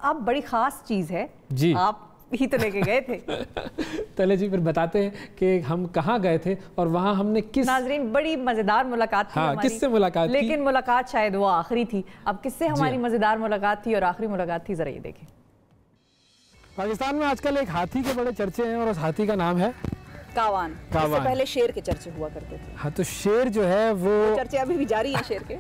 अब बड़ी ख़ास चीज़ है जी, आप ही तो लेके गए थे। तले जी फिर बताते हैं कि हम कहाँ गए थे और वहाँ हमने किस नाजरीन बड़ी मज़ेदार मुलाकात थी हमारी। किससे मुलाकात लेकिन मुलाकात शायद वो आखिरी थी। अब किससे हमारी मज़ेदार मुलाकात थी और आखिरी मुलाकात थी, ज़रा ये देखें। पाकिस्तान में आजकल एक हाथी के बड़े चर्चे हैं और उस हाथी का नाम है कावान। इससे पहले शेर के चर्चे हुआ करते थे। हाँ, तो शेर जो है वो चर्चे अभी भी जारी हैं शेर के।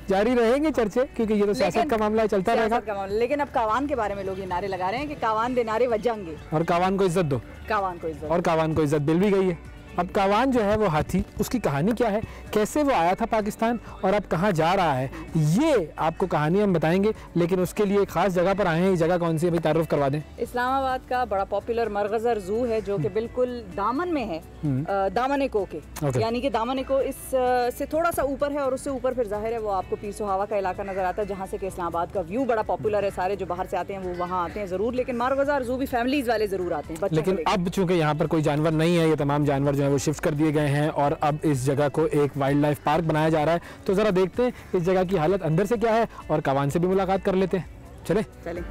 जारी रहेंगे चर्चे, क्योंकि ये तो सियासत का मामला है, चलता रहेगा। लेकिन अब कावान के बारे में लोग ये नारे लगा रहे हैं कि कावान दे नारे वजाएंगे और कावान को इज्जत दो, कावान को इज्जत, और कावान को इज्जत मिल भी गई है। अब कावान जो है वो हाथी, उसकी कहानी क्या है, कैसे वो आया था पाकिस्तान और अब कहाँ जा रहा है, ये आपको कहानी हम बताएंगे। लेकिन उसके लिए एक खास जगह पर आए हैं। ये जगह कौन सी है, अभी तारुफ करवा दें। इस्लामाबाद का बड़ा पॉपुलर मरगज़र ज़ू है जो कि बिल्कुल दामन में है, दामन-ए-को के, यानी कि दामन-ए-को इस से थोड़ा सा ऊपर है और उससे ऊपर फिर जाहिर है वो आपको पीर सुहावा का इलाका नजर आता है, जहाँ से कि इस्लामाबाद का व्यू बड़ा पॉपुलर है। सारे जो बाहर से आते हैं वो वहाँ आते हैं ज़रूर, लेकिन मरगज़र ज़ू भी फैमिलीज वाले ज़रूर आते हैं। लेकिन अब चूंकि यहाँ पर कोई जानवर नहीं है, ये तमाम जानवर जो है वो शिफ्ट कर दिए गए हैं और अब इस जगह को एक वाइल्ड लाइफ पार्क बनाया जा रहा है। तो ज़रा देखते हैं इस जगह की हालत अंदर से क्या है और कावान से भी मुलाकात कर लेते हैं। चले चलें।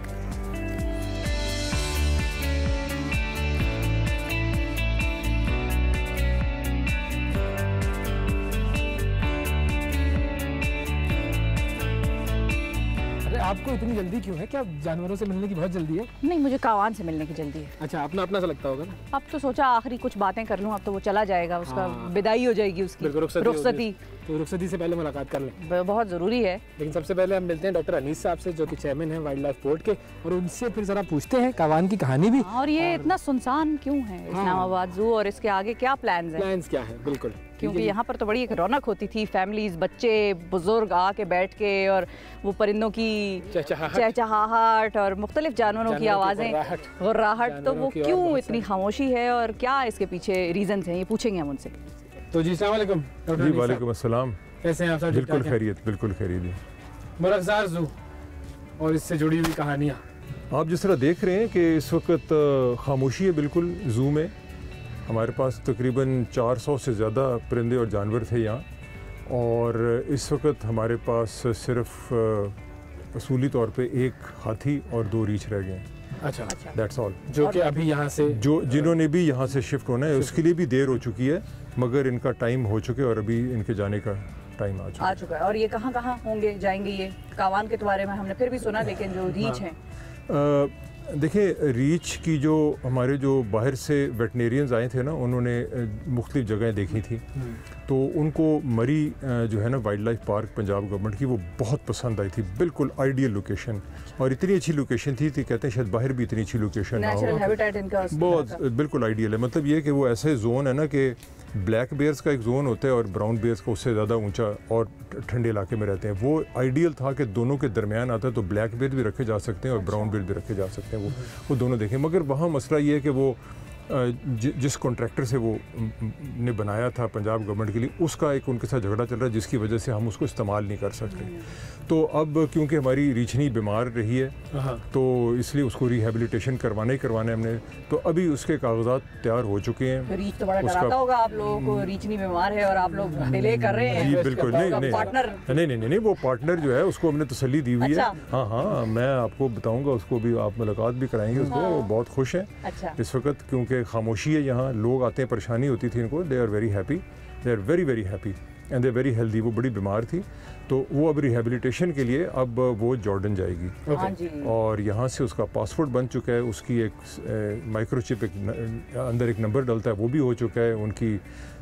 आपको इतनी जल्दी क्यों है? क्या जानवरों से मिलने की बहुत जल्दी है? नहीं, मुझे कावान से मिलने की जल्दी है। अच्छा, अपना अपना सा लगता होगा ना। अब तो सोचा आखिरी कुछ बातें कर लूं, अब तो वो चला जाएगा, उसका विदाई हो जाएगी उसकी, रुखसती। तो रुखसती से पहले मुलाकात कर लें, बहुत ज़रूरी है। लेकिन सबसे पहले हम मिलते हैं डॉक्टर अनीस साहब से, जो कि चेयरमैन है वाइल्ड लाइफ बोर्ड के, और उनसे फिर जरा पूछते हैं कावान की कहानी भी। और ये इतना सुनसान क्यों है इस्लामाबाद ज़ू, और इसके आगे क्या प्लान्स हैं? प्लान्स क्या है, बिल्कुल, क्योंकि यहाँ पर तो बड़ी एक रौनक होती थी, फैमिलीज, बच्चे, बुजुर्ग आके बैठ के, और वो परिंदों की चहचहाहट और मुख्तलिफ जानवरों की आवाज़ें, गुर्राहट, तो वो क्यों इतनी खामोशी है और क्या इसके पीछे रीजंस हैं, ये पूछेंगे हम उनसे। तो जी अस्सलाम वालेकुम। जी वालेकुम अस्सलाम। कैसे हैं आप सब? बिल्कुल खैरियत, बिल्कुल खैरियत। मरगज़र ज़ू और इससे जुड़ी हुई कहानियाँ आप जिस तरह देख रहे हैं कि इस वक्त खामोशी है बिल्कुल ज़ू में। हमारे पास तकरीबन 400 से ज़्यादा परिंदे और जानवर थे यहाँ, और इस वक्त हमारे पास सिर्फ असूली तौर पे एक हाथी और 2 रीछ रह गए हैं। अच्छा, दैट्स ऑल। जो कि अभी यहाँ से जिन्होंने भी यहाँ से शिफ्ट होना है उसके लिए भी देर हो चुकी है, मगर इनका टाइम हो चुके और अभी इनके जाने का टाइम आ चुका है। और ये कहाँ कहाँ होंगे, जाएंगे? ये कावान के बारे में हमने फिर भी सुना, लेकिन जो रीछ हैं, देखिए, रीछ की जो हमारे जो बाहर से वेटनेरियंस आए थे ना, उन्होंने मुख्तलिफ जगहें देखी थी, तो उनको मरी जो है ना wild life park Punjab government की, वो बहुत पसंद आई थी। बिल्कुल आइडियल लोकेशन, और इतनी अच्छी लोकेशन थी कहते हैं शायद बाहर भी इतनी अच्छी लोकेशन ना हो। बहुत बिल्कुल आइडियल है। मतलब ये कि वो ऐसे जोन है ना कि ब्लैक बेयर्स का एक जोन होता है और ब्राउन बेयर्स का उससे ज़्यादा ऊंचा और ठंडे इलाके में रहते हैं। वो आइडियल था कि दोनों के दरमियान आता है, तो ब्लैक बेयर भी रखे जा सकते हैं और ब्राउन बेयर भी रखे जा सकते हैं, वो दोनों देखें। मगर वहाँ मसला ये है कि वो जिस कॉन्ट्रैक्टर से वो ने बनाया था पंजाब गवर्नमेंट के लिए, उसका एक उनके साथ झगड़ा चल रहा है, जिसकी वजह से हम उसको इस्तेमाल नहीं कर सकते। तो अब क्योंकि हमारी रीछनी बीमार रही है, तो इसलिए उसको रिहेबिलिटेशन करवाना ही करवाना है हमने। तो अभी उसके कागजात तैयार हो चुके हैं। रीछ तो बड़ा डराता होगा आप लोगों को, रीछनी बीमार है और आप लोग डिले कर रहे हैं। जी बिल्कुल, नहीं, वो पार्टनर जो है उसको हमने तसल्ली दी हुई है। हाँ, मैं आपको बताऊँगा, उसको भी आप मुलाकात भी कराएंगे उसको, वो बहुत खुश है इस वक्त, क्योंकि खामोशी है यहाँ। लोग आते हैं, परेशानी होती थी इनको, they are very happy, they are very very happy and they very healthy. वो बड़ी बीमार थी, तो वो अब रिहेबिलिटेशन के लिए अब वो जॉर्डन जाएगी, और यहाँ से उसका पासपोर्ट बन चुका है, उसकी एक माइक्रोचिप अंदर एक नंबर डलता है, वो भी हो चुका है। उनकी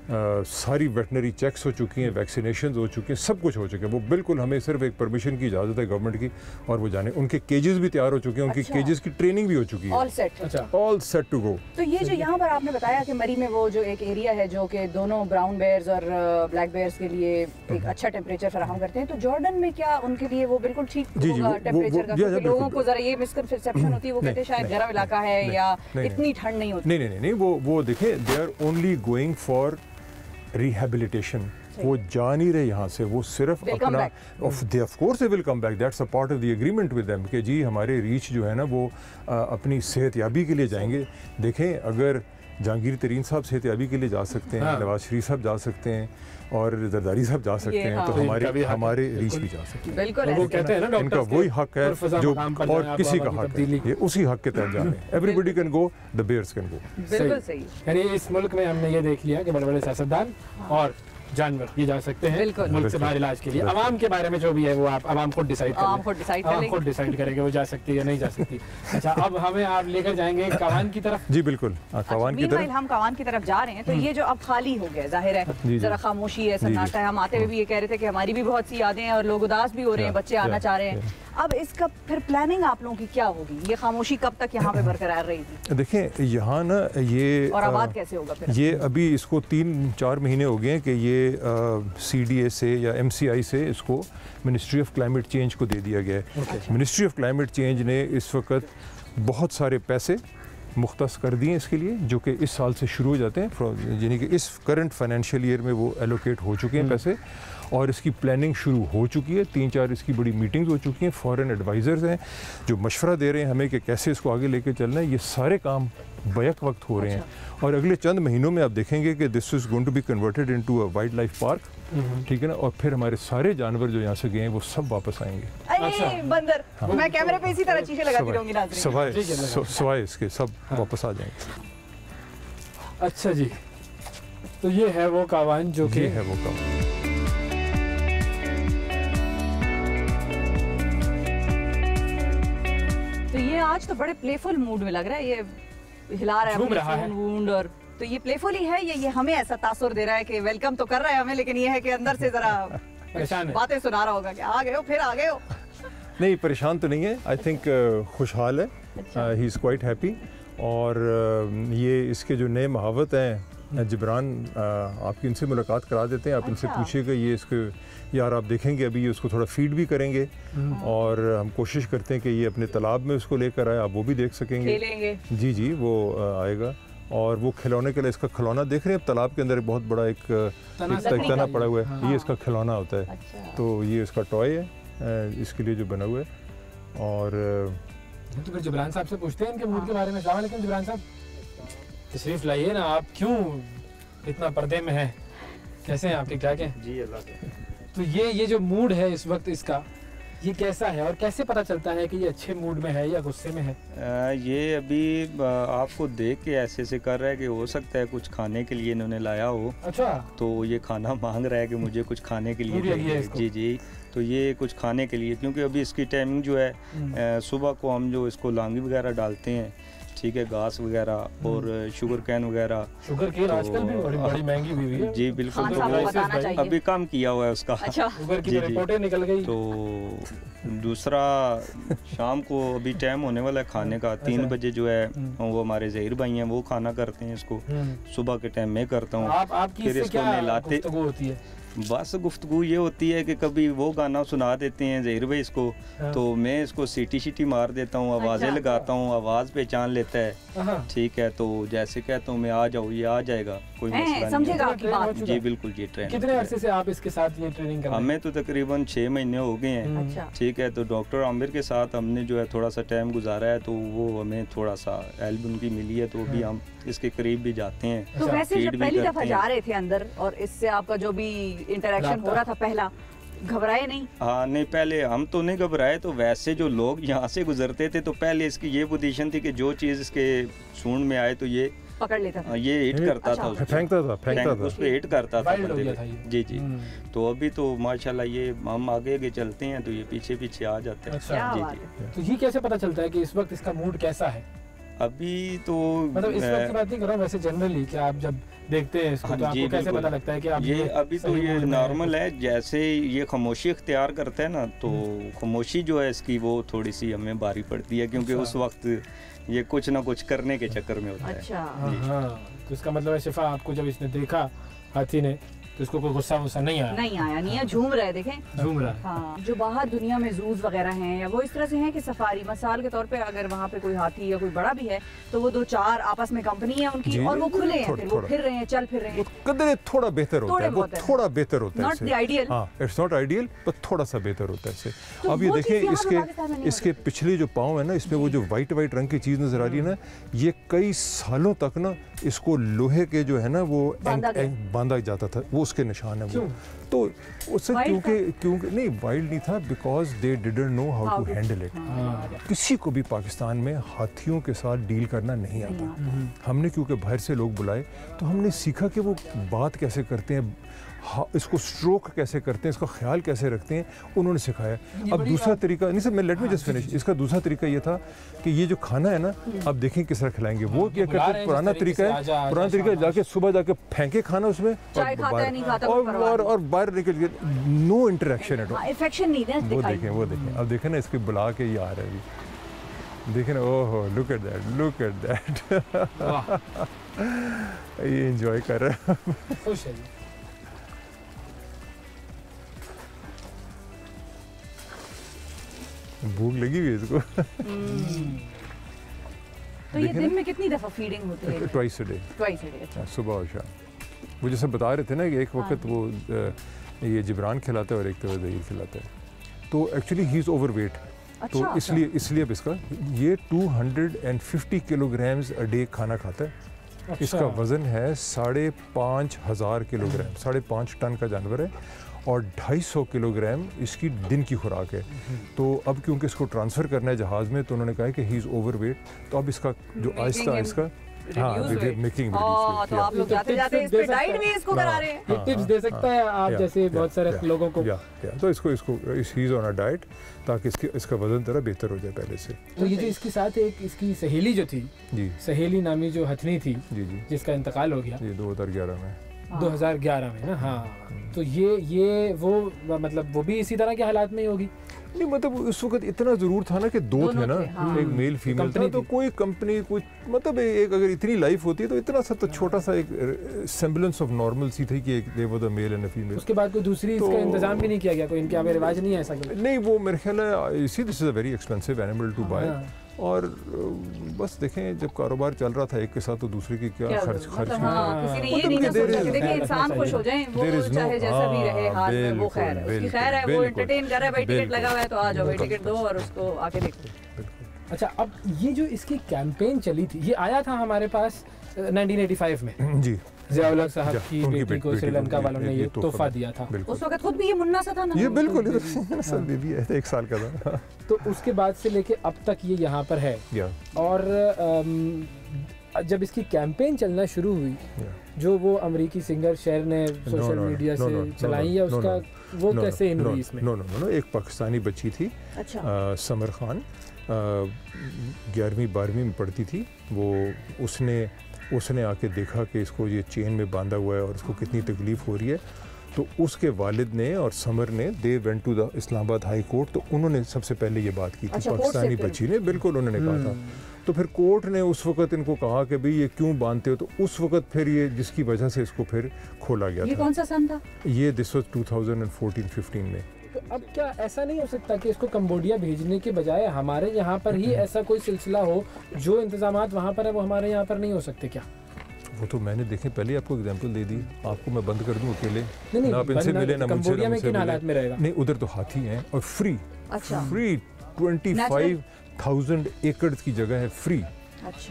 सारी वेटनरी चेक्स हो चुकी हैं, वैक्सीनेशन हो चुके हैं, सब कुछ हो चुके हैं। वो बिल्कुल, हमें सिर्फ एक परमिशन की इजाज़त है गवर्नमेंट की, और वो जाने। उनके केजेस भी तैयार हो चुके हैं, उनकी केजेस की ट्रेनिंग भी हो चुकी है, ऑल सेट टू गो। तो ये जो यहाँ पर आपने बताया कि मरी में वो जो एक एरिया है जो कि दोनों ब्राउन बेयर्स और ब्लैक बेयर्स के लिए एक अच्छा टेम्परेचर फराहम करते हैं, तो जॉर्डन में क्या उनके लिए वो बिल्कुल ठीक होगा टेम्परेचर का? क्योंकि लोगों को जरा ये मिसकंसेप्शन होती है, वो कहते हैं शायद गर्म इलाका है या इतनी ठंड नहीं होती। नहीं, वो देखें, they are only going for rehabilitation. वो जा नहीं रहे यहाँ से, वो सिर्फ अपना of course they will come back, that's a part of the agreement with them कि जी हमारे रीछ जो है ना वो अपनी सेहतयाबी के लिए जाएंगे। देखें, अगर जहांगीर तरीन साहब सेहतियाबी के लिए जा सकते हैं, नवाज शरीफ साहब जा सकते हैं और जरदारी साहब जा सकते हैं, तो हमारे रीच भी जा सकते हैं। बिल्कुल वो कहते हैं ना, इनका वही हक है जो और किसी का हक है, ये उसी हक के तहत जा रहे हैं। Everybody can go, the bears can go. बिल्कुल सही। यानी इस मुल्क में हमने ये देख लिया कि बड़े बड़े सियासतदान और जानवर ये जा सकते हैं मुल्क से बाहर इलाज के लिए। आवाम के बारे में जो भी है वो आप आवाम खुद डिसाइड करेंगे वो जा सकती है या नहीं जा सकती। अच्छा, अब हमें आप लेकर जाएंगे कावान की तरफ। जी बिल्कुल, कावान की तरफ। हम कावान की तरफ जा रहे हैं, तो ये जो अब खाली हो गया, जाहिर है जरा खामोशी है, सन्नाटा है। हम आते हुए भी ये कह रहे थे कि हमारी भी बहुत सी यादें हैं और लोग उदास भी हो रहे हैं, बच्चे आना चाह रहे हैं। अब इसका फिर प्लानिंग आप लोगों की क्या होगी? ये खामोशी कब तक यहाँ पे बरकरार रहेगी? देखें, यहाँ ना ये और आबाद कैसे होगा फिर? ये अभी इसको 3-4 महीने हो गए हैं कि ये CDA से या MCI से इसको मिनिस्ट्री ऑफ क्लाइमेट चेंज को दे दिया गया है। मिनिस्ट्री ऑफ क्लाइमेट चेंज ने इस वक्त बहुत सारे पैसे मुख्तस कर दिए इसके लिए, जो कि इस साल से शुरू हो जाते हैं, यानी कि इस करंट फाइनेंशियल ईयर में वो एलोकेट हो चुके हैं पैसे और इसकी प्लानिंग शुरू हो चुकी है। 3-4 इसकी बड़ी मीटिंग्स हो चुकी हैं, फॉरेन एडवाइज़र्स हैं जो मशवरा दे रहे हैं हमें कि कैसे इसको आगे लेके चलना है। ये सारे काम बैक वक्त हो रहे हैं और अगले चंद महीनों में आप देखेंगे कि this is going to be converted into a wild life park, ठीक है ना। और फिर हमारे सारे जानवर जो यहाँ से गए हैं वो सब वापस आएंगे। अच्छा, बंदर, मैं कैमरे पे इसी तरह चीजें लगाती रहूंगी नाज़रीन। सवाए इसके सब वापस आ जाएंगे। अच्छा जी, तो ये है वो कावान जो कि है वो कावान। तो ये आज तो बड़े प्लेफुल मूड में लग रहा है, ये हिला रहा है वूंड, और तो ये प्लेफुल ही है, ये हमें ऐसा तासुर दे रहा है कि वेलकम तो कर रहा है हमें, लेकिन ये है कि अंदर से जरा परेशान बातें सुना रहा होगा कि आ गए हो, फिर आ गए हो। नहीं, परेशान तो नहीं है, आई थिंक खुशहाल है, ही इज़ क्वाइट हैप्पी। और ये इसके जो नए महावत हैं जिब्रान, आपकी इनसे मुलाकात करा देते हैं, आप इनसे पूछिएगा। ये इसके यार आप देखेंगे अभी ये उसको थोड़ा फीड भी करेंगे और हम कोशिश करते हैं कि ये अपने तालाब में उसको लेकर आए, आप वो भी देख सकेंगे। जी वो आएगा और वो खिलौने के लिए इसका खिलौना देख रहे हैं। तालाब के अंदर बहुत बड़ा एक तना पड़ा हुआ है, ये इसका खिलौना होता है। तो ये इसका टॉय है इसके लिए जो बना हुआ है। और तो फिर जिब्रान साहब से पूछते हैं इनके मूड के बारे में। अस्सलाम वालेकुम जिब्रान साहब, तशरीफ लाइए ना, आप क्यों इतना पर्दे में हैं? कैसे हैं आप? ठीक ठाक हैं जी, अल्लाह का। तो ये जो मूड है इस वक्त इसका, ये कैसा है और कैसे पता चलता है कि ये अच्छे मूड में है या गुस्से में है? ये अभी आपको देख के ऐसे ऐसे कर रहा है कि हो सकता है कुछ खाने के लिए इन्होंने लाया हो। अच्छा, तो ये खाना मांग रहा है कि मुझे कुछ खाने के लिए। जी, तो ये कुछ खाने के लिए, क्योंकि अभी इसकी टाइमिंग जो है सुबह को हम जो इसको लांगी वगैरह डालते हैं, ठीक है, घास वगैरह और शुगर कैन वगैरह। शुगर केन आजकल भी बड़ी महंगी हुई है। जी बिल्कुल, तो अभी कम किया हुआ है उसका। अच्छा। शुगर की रिपोर्टें निकल गई। तो दूसरा, शाम को अभी टाइम होने वाला है खाने का, 3 बजे जो है वो हमारे ज़हीर भाई हैं वो खाना करते हैं इसको। सुबह के टाइम मैं करता हूँ, फिर इसको नहलाते। बस गुफ्तगू ये होती है कि कभी वो गाना सुना देते हैं ज़हीर भाई इसको, तो मैं इसको सीटी मार देता हूँ, आवाज़ें लगाता हूँ, आवाज़ पहचान लेता है, ठीक है। तो जैसे कहता हूँ मैं आ जाऊँ, ये आ जाएगा, कोई मसला नहीं है। जी बिल्कुल जी। ट्रेनिंग कितने अरसे से आप इसके साथ ये ट्रेनिंग कर रहे हैं? हमें तो तकरीबन 6 महीने हो गए हैं, ठीक है। तो डॉक्टर आमिर के साथ हमने जो है थोड़ा सा टाइम गुजारा है, तो वो हमें थोड़ा सा हेल्प उनकी मिली है, तो अभी हम इसके करीब भी जाते हैं। तो वैसे जब पहली दफा जा रहे थे अंदर और इससे आपका जो भी इंटरेक्शन हो रहा था पहला, घबराए नहीं? हाँ नहीं, पहले हम तो नहीं घबराए। तो वैसे जो लोग यहाँ से गुजरते थे, तो पहले इसकी ये पोजीशन थी कि जो चीज़ इसके सूंड में आए तो ये पकड़ लेता था, ये हिट करता था, फेंकता था उस पे हिट करता था जी। तो अभी तो माशाल्लाह ये हम आगे चलते हैं तो ये पीछे पीछे आ जाते हैं। जी। तो ये कैसे पता चलता है कि इस वक्त इसका मूड कैसा है? अभी तो मतलब इस वक्त की बात नहीं कर रहा हूँ, वैसे जनरली कि आप जब देखते हैं इसको, तो आपको कैसे पता लगता है कि आप ये अभी तो ये नॉर्मल है? जैसे ये खामोशी इख्तियार करता है ना, तो खामोशी जो है इसकी वो थोड़ी सी हमें भारी पड़ती है, क्योंकि उस वक्त ये कुछ ना कुछ करने के चक्कर में होता है। तो इसका मतलब है शिफा, आपको जब इसने देखा हाथी ने, तो इसको कोई गुस्सा वुस्सा नहीं आया? नहीं है, झूम रहे, देखें झूम रहा है। हाँ, जो बाहर दुनिया में जूज वगैरह हैं या वो इस तरह से हैं कि सफारी मसाल के तौर पे अगर वहाँ पे कोई हाथी या कोई बड़ा भी है तो वो 2-4 आपस में कंपनी है उनकी और वो खुले हैं, फिर वो फिर रहे हैं, चल फिर रहे हैं। कदरे थोड़ा बेहतर होता है, वो थोड़ा बेहतर होता है, नॉट द आइडियल। हाँ, इट्स नॉट आइडियल पर थोड़ा सा बेहतर होता है इससे। अब ये देखें इसके पिछले जो पाँव है ना, इसमें वो जो वाइट रंग की चीज़ नजर आ रही है ना, ये कई सालों तक ना इसको लोहे के जो है ना वो बांधा जाता था, वो उसके निशान है वो। तो उससे क्योंकि नहीं वाइल्ड नहीं था, because they didn't know how to handle it. किसी को भी पाकिस्तान में हाथियों के साथ डील करना नहीं आता। हमने क्योंकि बाहर से लोग बुलाए तो हमने सीखा कि वो बात कैसे करते हैं, इसको स्ट्रोक कैसे करते हैं, इसका ख्याल कैसे रखते हैं, उन्होंने सिखाया। अब दूसरा तरीका नहीं सर, मैं लेट मी जस्ट फिनिश। इसका दूसरा तरीका ये था कि ये जो खाना है ना, अब देखें किस तरह खिलाएंगे। वो क्या करते हैं, पुराना तरीका है जाके सुबह जाके फेंके खाना उसमें और बाहर निकल के नो इंटरेक्शन एट ऑल। वो देखें अब देखें ना, इसके बुला के ये आ रहा है अभी, देखें ना, ओहो लुक एट दैट ये एंजॉय कर रहा है। भूख लगी हुई है इसको। तो ये दिन में कितनी दफा फीडिंग होती है? ट्वाइस अ डे, सुबह और शाम। वो जैसे बता रहे थे ना कि एक वक्त वो ये जिब्रान खिलाता है और एक तो दही खिलाता है, तो एक्चुअली ही इज़ ओवरवेट। तो इसलिए अब इसका ये 250 किलोग्राम्स अ डे खाना खाता है। इसका वज़न है 5,500 किलोग्राम, 5.5 टन का जानवर है और 250 किलोग्राम इसकी दिन की खुराक है। तो अब क्योंकि इसको ट्रांसफ़र करना है जहाज़ में, तो उन्होंने कहा है कि ही इज़ ओवरवेट, तो अब इसका जो आहिस्ता मेकिंग तो आप लोग जाते इस पे डाइट भी इसको करा रहे हैं। टिप्स दे सकता है आप जैसे बहुत सारे लोगों को। तो इसको he is on a diet ताकि इसका वजन थोड़ा बेहतर हो जाए पहले से। तो ये जो इसके साथ एक इसकी सहेली जो थी जी, सहेली नामी जो हथनी थी जी, जिसका इंतकाल हो गया 2011 में, 2011 में ना। हाँ, तो ये वो मतलब वो भी इसी तरह के हालात में ही होगी। नहीं मतलब उस वक्त इतना जरूर था ना कि दो थे ना, एक मेल फीमेल था, तो कोई कंपनी कुछ मतलब एक अगर इतनी लाइफ होती तो इतना सा तो छोटा सा एक सेम्बलेंस ऑफ नॉर्मल सी थी कि एक दे वो the male and a female. उसके बाद कोई दूसरी इसका इंतजाम भी नहीं किया गया, कोई इनके यहाँ रिवाज नहीं है ऐसा? नहीं, वो मेरे ख्याल है इसी this is a very expensive animal to buy. और बस देखें जब कारोबार चल रहा था एक के साथ तो दूसरे की क्या खर्च इंसान खुश हो जाए, वो चाहे जैसा भी रहे हाल में, वो खैर है, उसकी खैर है, वो एंटरटेन कर रहा है, भाई टिकट लगा हुआ है तो आ जाओ भाई, टिकट दो और उसको आके देखो। अच्छा, अब ये जो इसकी कैंपेन चली थी, ये आया था हमारे पास 1985 में जी, ज़िया-उल-हक साहब की बेटी को श्रीलंका वालों ने ये तोहफा दिया था। उस वक्त खुद भी ये मुन्ना सा था ना, ये बिल्कुल सब बेबी है, 1 साल का था। तो उसके बाद से लेके अब तक ये यहाँ पर है। और जब इसकी कैंपेन चलना शुरू हुई, जो वो अमेरिकी सिंगर शेर ने सोशल मीडिया से चलाई, या उसका वो कैसे इन हुई इसमें? नो, एक पाकिस्तानी बच्ची थी, समर खान, 11वीं 12वीं में पढ़ती थी वो। उसने आके देखा कि इसको ये चेन में बांधा हुआ है और इसको कितनी तकलीफ़ हो रही है, तो उसके वालिद ने और समर ने they went to the Islamabad high court. तो उन्होंने सबसे पहले ये बात की थी, पाकिस्तानी बच्ची ने, बिल्कुल उन्होंने कहा था। तो फिर कोर्ट ने उस वक्त इनको कहा कि भाई ये क्यों बांधते हो, तो उस वक्त फिर ये जिसकी वजह से इसको फिर खोला गया था। ये कौन सा सन था? ये दिस वाज 2014-15 में। तो अब क्या ऐसा नहीं हो सकता कि इसको कंबोडिया भेजने के बजाय हमारे यहाँ पर ही ऐसा कोई सिलसिला हो, जो इंतजामात वहाँ पर है वो हमारे यहाँ पर नहीं हो सकते क्या? वो तो मैंने देखे पहले आपको एग्जांपल दे दी, आपको मैं बंद कर दूं अकेले? नहीं, ना आप इनसे मिले ना मुझसे। कंबोडिया में किन हालात में रहेगा? नहीं, उधर तो हाथी हैं और फ्री। अच्छा, फ्री 25,000 एकड़ की जगह है फ्री।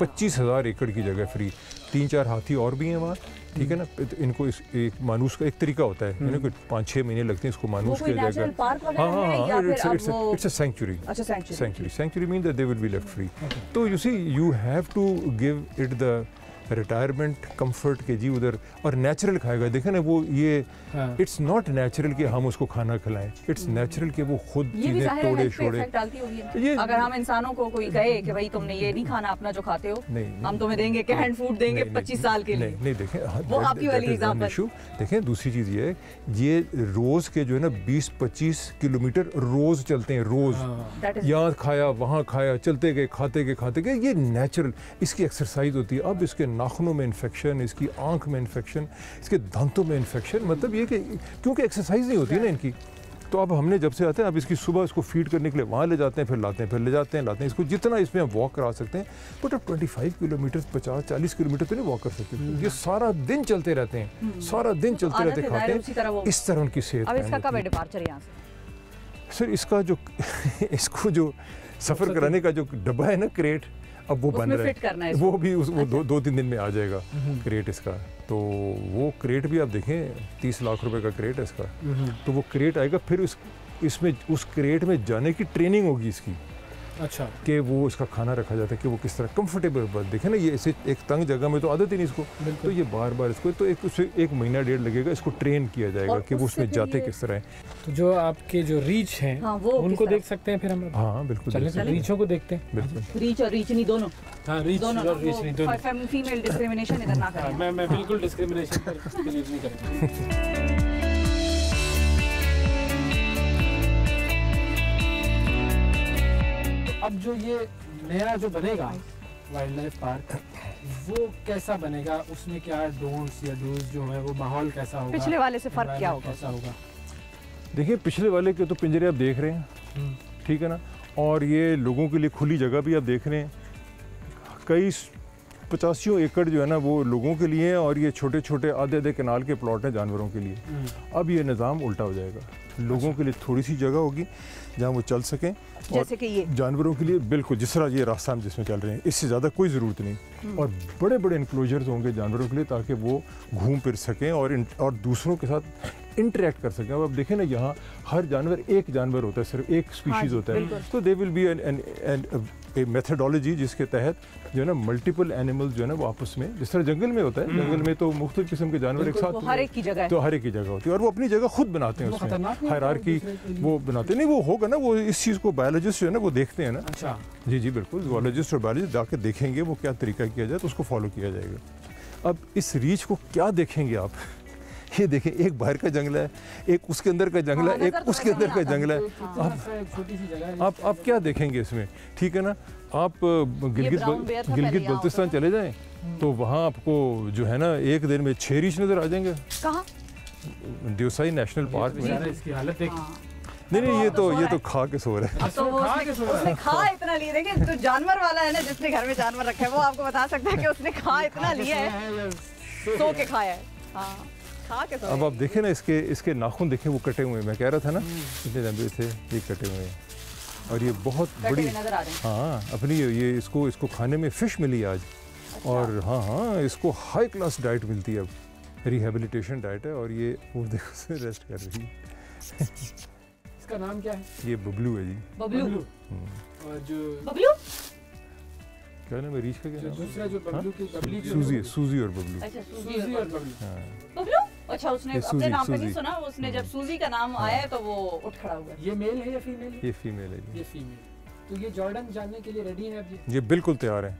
25,000 एकड़ की जगह फ्री। 3-4 हाथी और भी हैं वहाँ, ठीक है ना। इनको एक मानूस का एक तरीका होता है, इनको 5-6 महीने लगते हैं इसको मानूस के जगह। हाँ, it's a century. Century mean that they will be left free. तो you see you have to give it the retirement comfort के जी उधर, और नेचुरल खाएगा। देखे ना वो ये इट्स नॉट नेचुरल कि हम उसको खाना खिलाएं, इट्स नेचुरल कि वो खुद चीजें तोड़े छोड़े। ये अगर हम इंसानों को कोई कहे कि भाई तुमने ये नहीं खाना अपना जो खाते हो, हम तुम्हें देंगे कैंड फूड देंगे 25 साल के लिए। नहीं देखें, वो आपकी वाली एग्जांपल। देखें दूसरी चीज ये है, ये रोज के जो है ना 20-25 किलोमीटर रोज चलते हैं, रोज यहाँ खाया वहाँ खाया, चलते गए खाते गए, ये नेचुरल इसकी एक्सरसाइज होती है। अब इसके नाखूनों में इन्फेक्शन, इसकी आँख में इन्फेक्शन, इसके दांतों में इन्फेक्शन। मतलब ये कि क्योंकि एक्सरसाइज नहीं होती है ना इनकी, तो अब हमने जब से आते हैं अब इसकी सुबह इसको फीड करने के लिए वहाँ ले जाते हैं, फिर लाते हैं, फिर ले जाते हैं, लाते हैं। इसको जितना इसमें हम वॉक करा सकते हैं, बट अब 25 किलोमीटर 50-40 किलोमीटर तो नहीं वॉक कर सकते। ये सारा दिन चलते रहते हैं, सारा दिन चलते रहते, खाते हैं, इस तरह उनकी सेहत। अब इसका कब है डिपार्चर यहाँ से? सर इसका जो इसको जो सफ़र कराने का जो डब्बा है ना, क्रेट, अब वो बन रहा है, वो भी वो 2-3 दिन में आ जाएगा क्रेट इसका। तो वो क्रेट भी आप देखें 30 लाख रुपए का क्रेट है इसका। तो वो क्रेट आएगा, फिर इसमें उस क्रेट में जाने की ट्रेनिंग होगी इसकी। अच्छा, कि वो इसका खाना रखा जाता है कि वो किस तरह कंफर्टेबल बस। देखे ना, ये ऐसे एक तंग जगह में तो आदत ही नहीं इसको, तो ये बार बार इसको तो उससे 1 महीना 1.5 लगेगा, इसको ट्रेन किया जाएगा कि वो उसमें जाते किस तरह है। तो जो आपके जो रीच हैं, हाँ, उनको देख सकते हैं फिर हम? हाँ बिल्कुल, रीचों को देखते हैं। बिल्कुल, रीच और रीच नहीं दोनों। हाँ, रीच और रीच नहीं दोनों। फीमेल डिस्क्रिमिनेशन इधर ना करें। मैं बिल्कुल डिस्क्रिमिनेशन पर बिलीव नहीं करूँगा। अब जो ये नया जो बनेगा वाइल्ड लाइफ पार्क, वो कैसा बनेगा? उसमें क्या डोंट्स या डूज जो है, वो माहौल कैसा होगा? पिछले वाले से फर्क क्या होगा? कैसा होगा? देखिए, पिछले वाले के तो पिंजरे आप देख रहे हैं, ठीक है ना, और ये लोगों के लिए खुली जगह भी आप देख रहे हैं। कई 85 एकड़ जो है ना वो लोगों के लिए है, और ये छोटे छोटे आधे कनाल के प्लॉट हैं जानवरों के लिए। अब ये निज़ाम उल्टा हो जाएगा, लोगों के लिए थोड़ी सी जगह होगी जहाँ वो चल सकें, जैसे कि ये जानवरों के लिए बिल्कुल जिस तरह ये रास्ता हम जिसमें चल रहे हैं, इससे ज़्यादा कोई ज़रूरत नहीं। और बड़े बड़े इंक्लोजर्स होंगे जानवरों के लिए, ताकि वो घूम फिर सकें और दूसरों के साथ इंटरेक्ट कर सकें। अब देखें ना, यहाँ हर जानवर एक जानवर होता है, सिर्फ एक स्पीशीज़ होता है, तो दे विल बी ए मेथडोलॉजी जिसके तहत जो है ना मल्टीपल एनिमल्स जो है ना वो आपस में, जिस तरह जंगल में होता है, जंगल में तो मुख्तलिफ किस्म के जानवर एक साथ, हर एक की जगह, तो हर एक की जगह होती है, और वो अपनी जगह खुद बनाते हैं, उसमें हायरार्की वो बनाते नहीं। वो होगा ना, वो इस चीज़ को बायोलॉजिस्ट जो है ना वो देखते हैं ना। अच्छा, जी बिल्कुल, ज़ूलॉजिस्ट और बायोलॉजिस्ट जाकर देखेंगे वो क्या तरीका किया जाए, तो उसको फॉलो किया जाएगा। अब इस रीच को क्या देखेंगे आप? ये देखें, एक बाहर का जंगल है, एक उसके अंदर का जंगल है, एक उसके अंदर का जंगल है। आप क्या देखेंगे इसमें? ठीक है ना, आप गिलगित बल्तिस्तान चले जाएं तो वहाँ आपको जो है ना एक दिन में 6 रीछ नजर आ जाएंगे। कहाँ? देवसाई नेशनल पार्क में। इसकी हालत देखिए। नहीं, ये तो खा के सो रहा है। तो उसने खा इतना लिया, देखिए जो जानवर वाला है ना, जिसने घर में जानवर रखा है, वो आपको बता सकता है कि उसने खा इतना लिया है, सो के खाया है। हाँ, खा के सो। अब आप देखें ना, इसके नाखून देखें, वो कटे हुए हैं। मैं कह रहा था ना, इतने लंबे थे, ये कटे हुए हैं, और ये बहुत बड़ी नजर आ रहे हैं। हाँ, अपनी ये इसको खाने में फिश मिली आज। अच्छा। और हाँ, इसको हाई क्लास डाइट मिलती है, अब रिहेबिलिटेशन डाइट है, और ये वो देखो रेस्ट कर रही है। इसका नाम क्या है? ये बबलू है जी। बबलू। और जो बबलू क्या नाम है रीछ का? क्या दूसरा जो बबलू की सूजी और बबलू। अच्छा, सूजी और बबलू। बबलू, अच्छा, उसने अपने नाम पे नहीं सुना, उसने जब सूजी का नाम आया तो वो उठ खड़ा हुआ। ये मेल है या फीमेल है? ये फीमेल है। ये फीमेल। तो ये जॉर्डन जाने के लिए रेडी है अब? ये बिल्कुल तैयार है।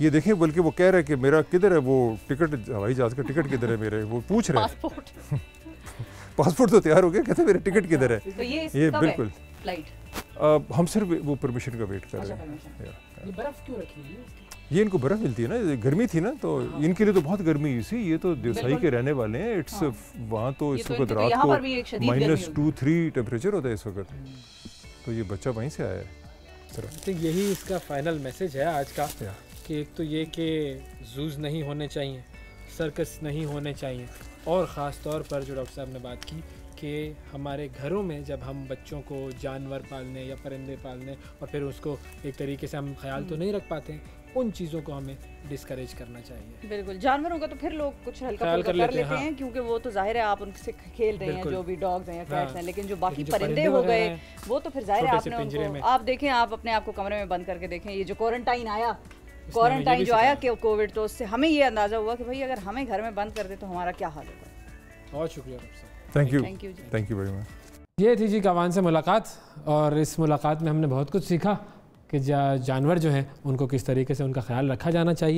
ये देखें, बल्कि वो कह रहा है कि मेरा किधर है वो टिकट, हवाई जहाज का टिकट किधर है मेरे, वो पूछ रहे हैं। पासपोर्ट तो तैयार हो गया, कहते मेरा टिकट किधर है। तो ये बिल्कुल फ्लाइट। हम सिर्फ वो परमिशन का वेट कर रहे हैं। ये बर्फ क्यों रखी है? ये इनको बर्फ मिलती है ना, गर्मी थी ना, तो इनके लिए तो बहुत गर्मी हुई थी। ये तो देवसाई के रहने वाले हैं। इट्स वहाँ तो इस वक्त रात को -2-3 टेम्परेचर होता है इस वक्त, तो ये बच्चा वहीं से आया है। तो यही इसका फाइनल मैसेज है आज का, कि एक तो ये कि जूज नहीं होने चाहिए, सर्कस नहीं होने चाहिए, और ख़ास तौर पर जो डॉक्टर साहब ने बात की कि हमारे घरों में जब हम बच्चों को जानवर पालने या परिंदे पालने और फिर उसको एक तरीके से हम ख्याल तो नहीं रख पाते, उन चीज़ों को हमें डिस्करेज करना चाहिए। बिल्कुल, जानवरों का तो फिर लोग कुछ हल्का कर लेते हैं, क्योंकि वो तो जाहिर है आप उनसे खेल रहे हैं, जो भी डॉग्स हैं या कैट्स हैं, लेकिन जो बाकी परिंदे हो गए वो तो फिर जाहिर है आपने उनको, आप देखें, आप अपने आप को कमरे में बंद करके देखें। ये जो क्वारंटाइन जो आया कि कोविड, तो उससे हमें ये अंदाजा हुआ कि भाई अगर हमें घर में बंद कर दे तो हमारा क्या हाल होगा। बहुत शुक्रिया डॉक्टर साहब, थैंक यू वेरी मच। ये थी जी कावान से मुलाकात, और इस मुलाकात में हमने बहुत कुछ सीखा कि जानवर जो हैं उनको किस तरीके से उनका ख्याल रखा जाना चाहिए।